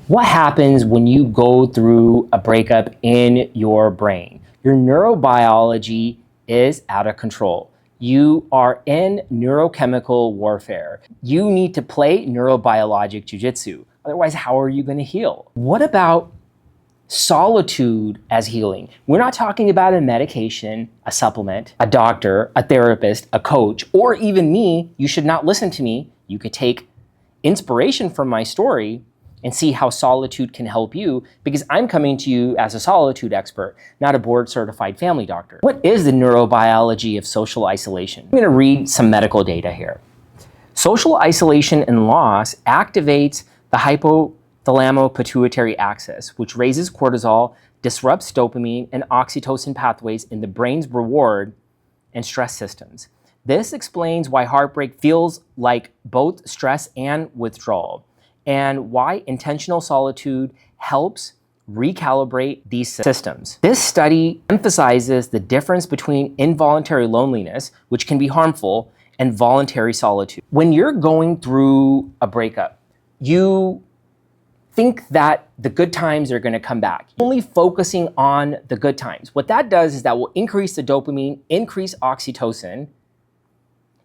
What happens when you go through a breakup in your brain? Your neurobiology is out of control. You are in neurochemical warfare. You need to play neurobiologic jujitsu. Otherwise, how are you going to heal? What about solitude as healing? We're not talking about a medication, a supplement, a doctor, a therapist, a coach, or even me. You should not listen to me. You could take inspiration from my story and see how solitude can help you, because I'm coming to you as a solitude expert, not a board certified family doctor. What is the neurobiology of social isolation? I'm going to read some medical data here. Social isolation and loss activates the hypothalamo-pituitary axis, which raises cortisol, disrupts dopamine and oxytocin pathways in the brain's reward and stress systems. This explains why heartbreak feels like both stress and withdrawal, and why intentional solitude helps recalibrate these systems. This study emphasizes the difference between involuntary loneliness, which can be harmful, and voluntary solitude. When you're going through a breakup, you think that the good times are going to come back. Only focusing on the good times. What that does is that will increase the dopamine, increase oxytocin,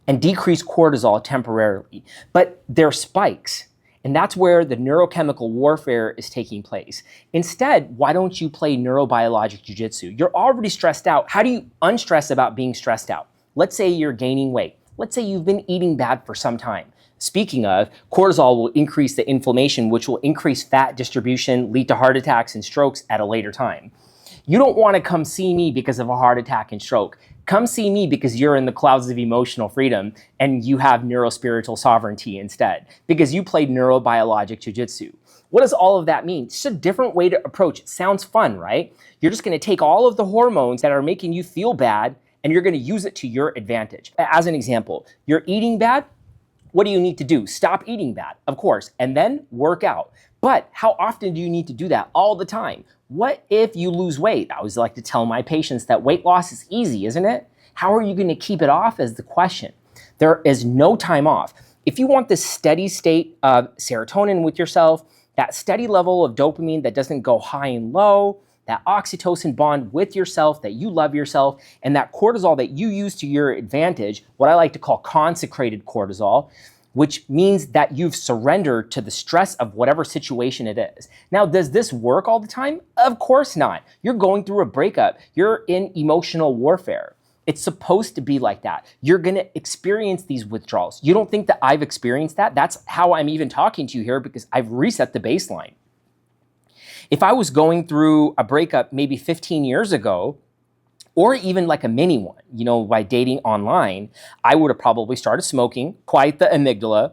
and decrease cortisol temporarily. But there are spikes. And that's where the neurochemical warfare is taking place. Instead, why don't you play neurobiologic jujitsu? You're already stressed out. How do you unstress about being stressed out? Let's say you're gaining weight. Let's say you've been eating bad for some time. Speaking of, cortisol will increase the inflammation, which will increase fat distribution, lead to heart attacks and strokes at a later time. You don't want to come see me because of a heart attack and stroke. Come see me because you're in the clouds of emotional freedom and you have neurospiritual sovereignty instead, because you played neurobiologic jujitsu. What does all of that mean? It's just a different way to approach it. Sounds fun, right? You're just going to take all of the hormones that are making you feel bad and you're going to use it to your advantage. As an example, you're eating bad. What do you need to do? Stop eating bad, of course, and then work out. But how often do you need to do that? All the time. What if you lose weight? I always like to tell my patients that weight loss is easy, isn't it? How are you going to keep it off is the question. There is no time off. If you want this steady state of serotonin with yourself, that steady level of dopamine that doesn't go high and low, that oxytocin bond with yourself, that you love yourself, and that cortisol that you use to your advantage, what I like to call consecrated cortisol, which means that you've surrendered to the stress of whatever situation it is. Now, does this work all the time? Of course not. You're going through a breakup. You're in emotional warfare. It's supposed to be like that. You're gonna experience these withdrawals. You don't think that I've experienced that? That's how I'm even talking to you here, because I've reset the baseline. If I was going through a breakup maybe 15 years ago, or even like a mini one, by dating online, I would have probably started smoking, quiet the amygdala,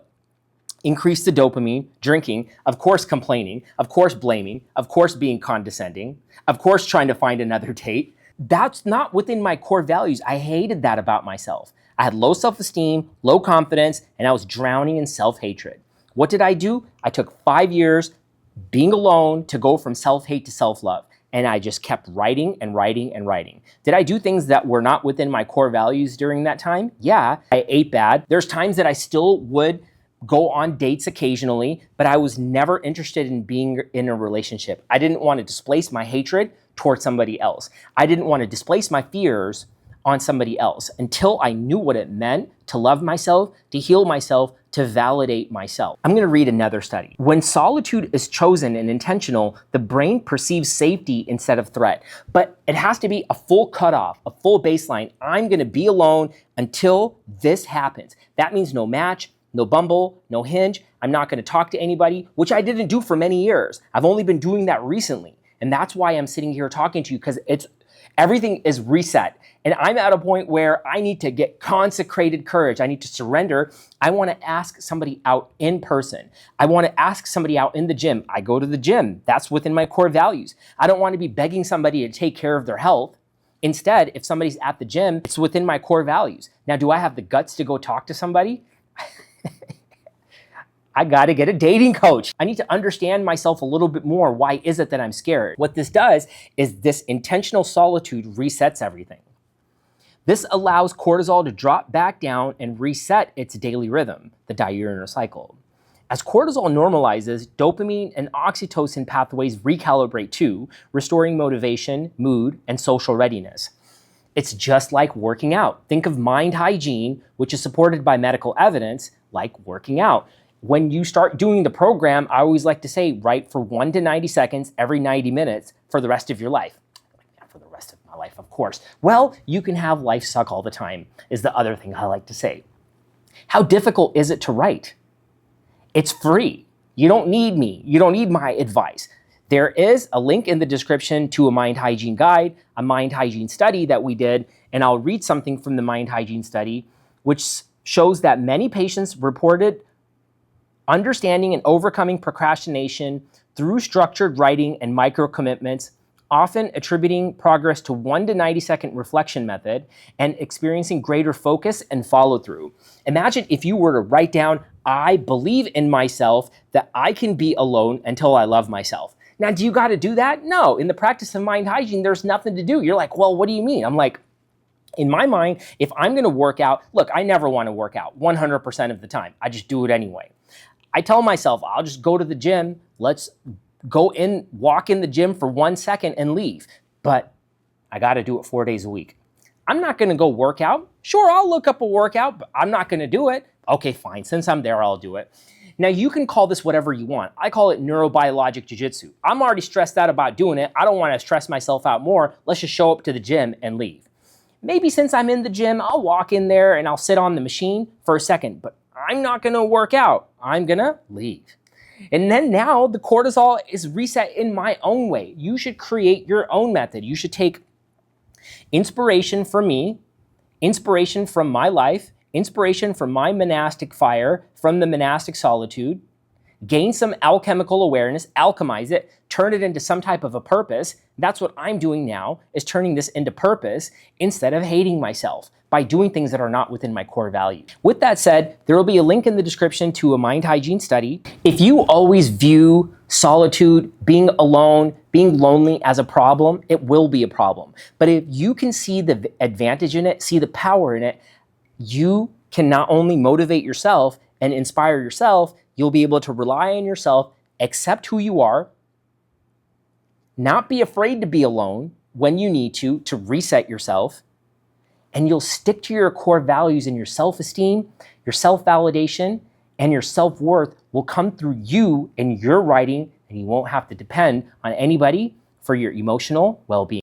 increase the dopamine, drinking, of course complaining, of course blaming, of course being condescending, of course trying to find another date. That's not within my core values. I hated that about myself. I had low self-esteem, low confidence, and I was drowning in self-hatred. What did I do? I took 5 years being alone to go from self-hate to self-love. And I just kept writing and writing and writing. Did I do things that were not within my core values during that time? Yeah, I ate bad. There's times that I still would go on dates occasionally, but I was never interested in being in a relationship. I didn't want to displace my hatred towards somebody else. I didn't want to displace my fears on somebody else until I knew what it meant to love myself, to heal myself, to validate myself. I'm going to read another study. When solitude is chosen and intentional, the brain perceives safety instead of threat. But it has to be a full cutoff, a full baseline. I'm going to be alone until this happens. That means no Match, no Bumble, no Hinge. I'm not going to talk to anybody, which I didn't do for many years. I've only been doing that recently. And that's why I'm sitting here talking to you, because everything is reset. And I'm at a point where I need to get consecrated courage. I need to surrender. I want to ask somebody out in person. I want to ask somebody out in the gym. I go to the gym. That's within my core values. I don't want to be begging somebody to take care of their health. Instead, if somebody's at the gym, it's within my core values. Now, do I have the guts to go talk to somebody? I got to get a dating coach. I need to understand myself a little bit more. Why is it that I'm scared? What this does is this intentional solitude resets everything. This allows cortisol to drop back down and reset its daily rhythm, the diurnal cycle. As cortisol normalizes, dopamine and oxytocin pathways recalibrate too, restoring motivation, mood, and social readiness. It's just like working out. Think of mind hygiene, which is supported by medical evidence, like working out. When you start doing the program, I always like to say, write for 1 to 90 seconds every 90 minutes for the rest of your life. For the rest of my life, of course. Well, you can have life suck all the time, is the other thing I like to say. How difficult is it to write? It's free. You don't need me. You don't need my advice. There is a link in the description to a mind hygiene guide, a mind hygiene study that we did, and I'll read something from the mind hygiene study, which shows that many patients reported understanding and overcoming procrastination through structured writing and micro commitments, often attributing progress to 1 to 90-second reflection method and experiencing greater focus and follow through. Imagine if you were to write down, I believe in myself that I can be alone until I love myself. Now, do you got to do that? No. In the practice of mind hygiene, there's nothing to do. You're like, well, what do you mean? I'm like, in my mind, if I'm going to work out, look, I never want to work out 100% of the time. I just do it anyway. I tell myself, I'll just go to the gym. Let's go in, walk in the gym for 1 second and leave. But I got to do it 4 days a week. I'm not going to go work out. Sure, I'll look up a workout, but I'm not going to do it. Okay, fine. Since I'm there, I'll do it. Now, you can call this whatever you want. I call it neurobiologic Ju-Jitsu. I'm already stressed out about doing it. I don't want to stress myself out more. Let's just show up to the gym and leave. Maybe since I'm in the gym, I'll walk in there and I'll sit on the machine for a second, but I'm not going to work out. I'm going to leave. And then now the cortisol is reset in my own way. You should create your own method. You should take inspiration from me, inspiration from my life, inspiration from my monastic fire, from the monastic solitude, gain some alchemical awareness, alchemize it, turn it into some type of a purpose. That's what I'm doing now, is turning this into purpose instead of hating myself by doing things that are not within my core value. With that said, there will be a link in the description to a mind hygiene study. If you always view solitude, being alone, being lonely as a problem, it will be a problem. But if you can see the advantage in it, see the power in it, you can not only motivate yourself and inspire yourself, you'll be able to rely on yourself, accept who you are, not be afraid to be alone when you need to reset yourself, and you'll stick to your core values, and your self-esteem, your self-validation, and your self-worth will come through you and your writing, and you won't have to depend on anybody for your emotional well-being.